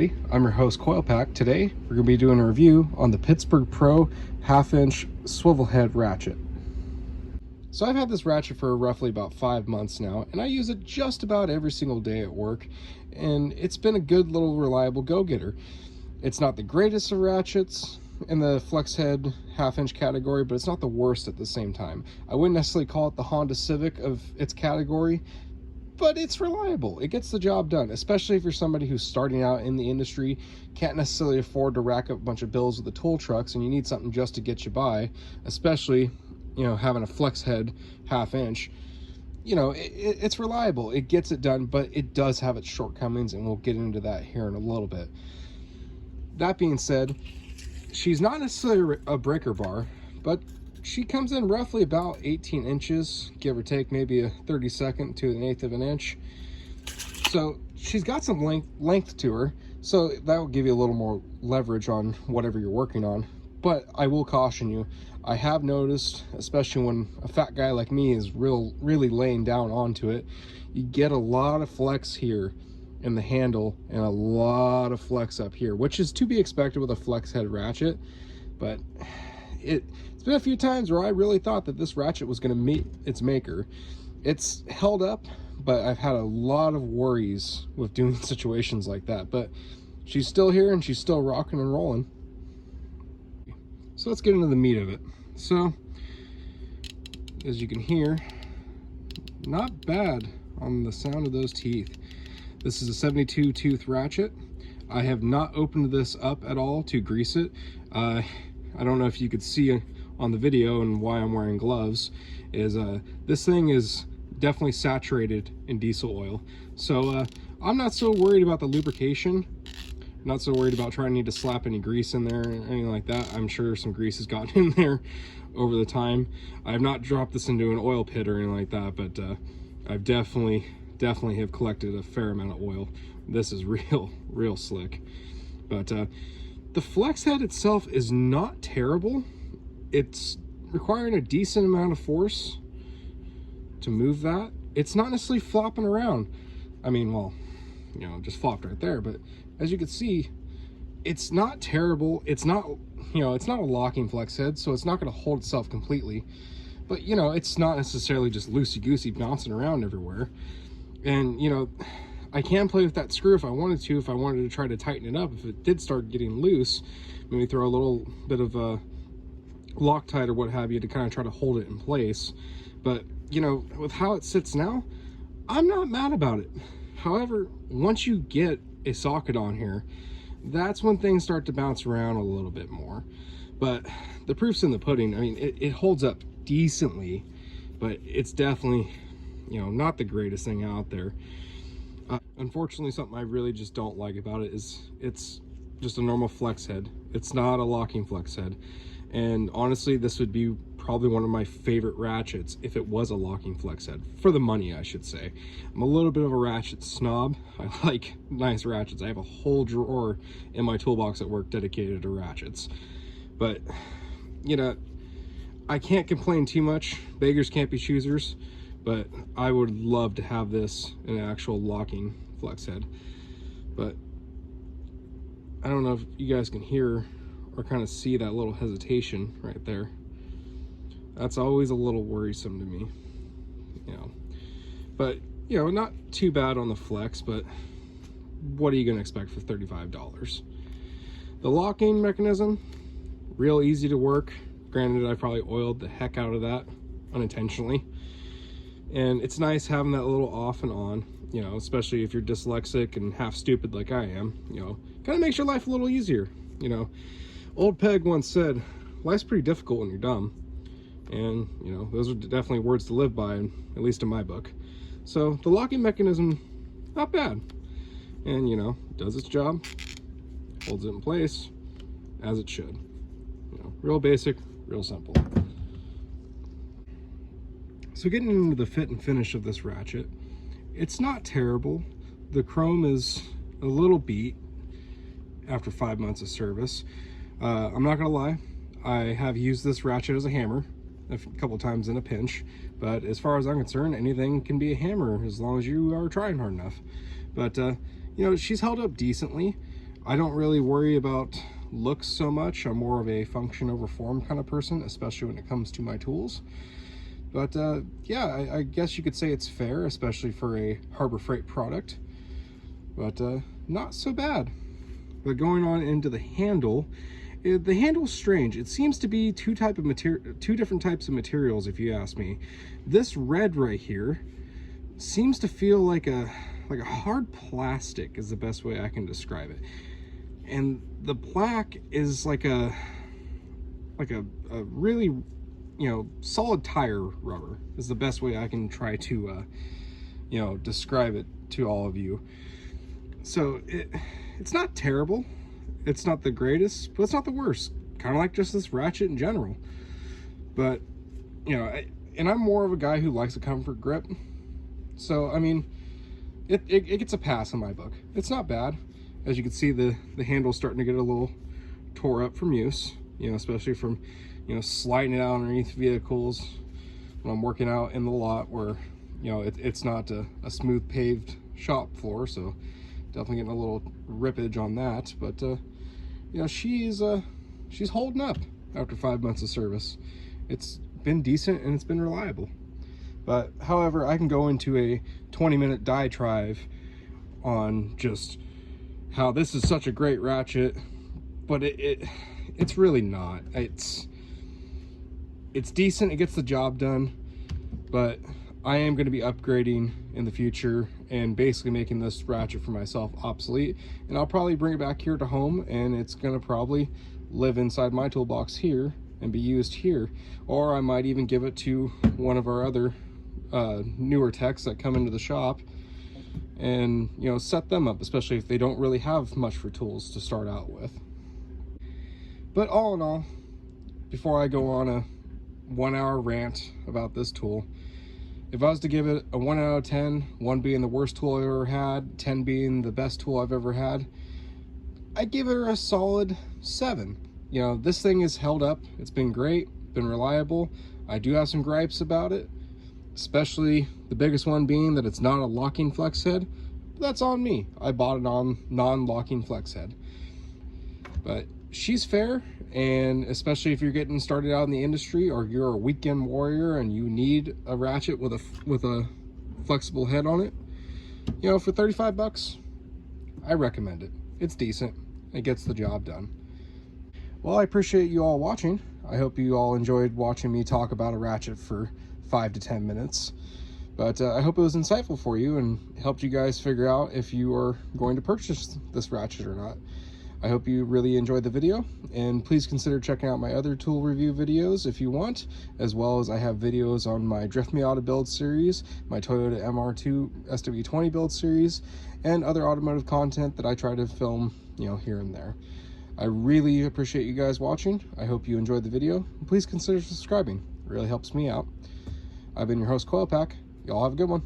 everybody, I'm your host Coil Pack. Today we're going to be doing a review on the Pittsburgh Pro 1/2-inch swivel head ratchet. So I've had this ratchet for roughly about 5 months now, and I use it just about every single day at work, and it's been a good little reliable go-getter. It's not the greatest of ratchets in the flex head 1/2-inch category, but it's not the worst at the same time. I wouldn't necessarily call it the Honda Civic of its category, but it's reliable. It gets the job done, especially if you're somebody who's starting out in the industry, can't necessarily afford to rack up a bunch of bills with the tool trucks, and you need something just to get you by, especially, you know, having a flex head 1/2-inch. You know, it's reliable. It gets it done, but it does have its shortcomings, and we'll get into that here in a little bit. That being said, she's not necessarily a breaker bar, but she comes in roughly about 18 inches, give or take maybe a 32nd to an 1/8 of an inch. So she's got some length to her, so that will give you a little more leverage on whatever you're working on. But I will caution you, I have noticed, especially when a fat guy like me is really laying down onto it, you get a lot of flex here in the handle and a lot of flex up here, which is to be expected with a flex head ratchet. But it's been a few times where I really thought that this ratchet was going to meet its maker. It's held up, but I've had a lot of worries with doing situations like that. But she's still here and she's still rocking and rolling. So let's get into the meat of it. So, as you can hear, not bad on the sound of those teeth. This is a 72 tooth ratchet. I have not opened this up at all to grease it. I don't know if you could see on the video, and why I'm wearing gloves is this thing is definitely saturated in diesel oil. So I'm not so worried about the lubrication, not so worried about trying to slap any grease in there or anything like that. I'm sure some grease has gotten in there over the time. I have not dropped this into an oil pit or anything like that, but I've definitely have collected a fair amount of oil. This is real slick. But the flex head itself is not terrible. It's requiring a decent amount of force to move that. It's not necessarily flopping around. I mean, well, you know, just flopped right there, but as you can see, it's not terrible. It's not, you know, it's not a locking flex head, so it's not going to hold itself completely. But, you know, it's not necessarily just loosey-goosey bouncing around everywhere. And, you know, I can play with that screw if I wanted to, if I wanted to try to tighten it up. If it did start getting loose, maybe throw a little bit of a Loctite or what have you to kind of try to hold it in place. But, you know, with how it sits now, I'm not mad about it. However, once you get a socket on here, that's when things start to bounce around a little bit more. But the proof's in the pudding. I mean, it holds up decently, but it's definitely, you know, not the greatest thing out there. Unfortunately, something I really just don't like about it is it's just a normal flex head. It's not a locking flex head. And honestly, this would be probably one of my favorite ratchets if it was a locking flex head. For the money, I should say. I'm a little bit of a ratchet snob. I like nice ratchets. I have a whole drawer in my toolbox at work dedicated to ratchets. But, you know, I can't complain too much. Beggars can't be choosers. But I would love to have this in an actual locking flex head. But I don't know if you guys can hear or kind of see that little hesitation right there. That's always a little worrisome to me, you know. But, you know, not too bad on the flex, but what are you gonna expect for $35? The locking mechanism, real easy to work. Granted, I probably oiled the heck out of that unintentionally. And it's nice having that little off and on, you know, especially if you're dyslexic and half stupid like I am, you know, kind of makes your life a little easier. You know, old Peg once said, life's pretty difficult when you're dumb. And, you know, those are definitely words to live by, at least in my book. So the locking mechanism, not bad. And, you know, does its job, holds it in place as it should. You know, real basic, real simple. So getting into the fit and finish of this ratchet, it's not terrible. The chrome is a little beat after 5 months of service. I'm not gonna lie, I have used this ratchet as a hammer a couple times in a pinch, but as far as I'm concerned, anything can be a hammer as long as you are trying hard enough. But you know, she's held up decently. I don't really worry about looks so much. I'm more of a function over form kind of person, especially when it comes to my tools. But yeah, I guess you could say it's fair, especially for a Harbor Freight product. But not so bad. But going on into the handle, the handle's strange. It seems to be two different types of materials, if you ask me. This red right here seems to feel like a hard plastic is the best way I can describe it. And the black is like a really, you know, solid tire rubber is the best way I can try to you know, describe it to all of you. So it's not terrible, it's not the greatest, but it's not the worst. Kind of like just this Ratchet in general. But you know, and I'm more of a guy who likes a comfort grip, so I mean, it gets a pass in my book. It's not bad. As you can see, the handle's starting to get a little tore up from use, you know, especially from, you know, sliding it out underneath vehicles when I'm working out in the lot where, you know, it's not a smooth paved shop floor, so definitely getting a little rippage on that. But you know, she's holding up after 5 months of service. It's been decent and it's been reliable. But however, I can go into a 20-minute diatribe on just how this is such a great Ratchet, but it's really not. It's decent, it gets the job done, but I am going to be upgrading in the future and basically making this Ratchet for myself obsolete, and I'll probably bring it back here to home, and it's going to probably live inside my toolbox here and be used here, or I might even give it to one of our other newer techs that come into the shop and, you know, set them up, especially if they don't really have much for tools to start out with. But all in all, before I go on a 1-hour rant about this tool, if I was to give it a 1 out of 10, 1 being the worst tool I've ever had, 10 being the best tool I've ever had, I'd give it a solid 7. You know, this thing is held up. It's been great, been reliable. I do have some gripes about it, especially the biggest one being that it's not a locking flex head. But that's on me. I bought it on non-locking flex head. But she's fair, and especially if you're getting started out in the industry or you're a weekend warrior and you need a Ratchet with a flexible head on it, you know, for 35 bucks, I recommend it. It's decent. It gets the job done. Well, I appreciate you all watching. I hope you all enjoyed watching me talk about a Ratchet for 5 to 10 minutes. But I hope it was insightful for you and helped you guys figure out if you are going to purchase this Ratchet or not. I hope you really enjoyed the video, and please consider checking out my other tool review videos if you want, as well as I have videos on my Drift Miata build series, my Toyota MR2 SW20 build series, and other automotive content that I try to film, you know, here and there. I really appreciate you guys watching. I hope you enjoyed the video. Please consider subscribing. It really helps me out. I've been your host, Coil Pack. Y'all have a good one.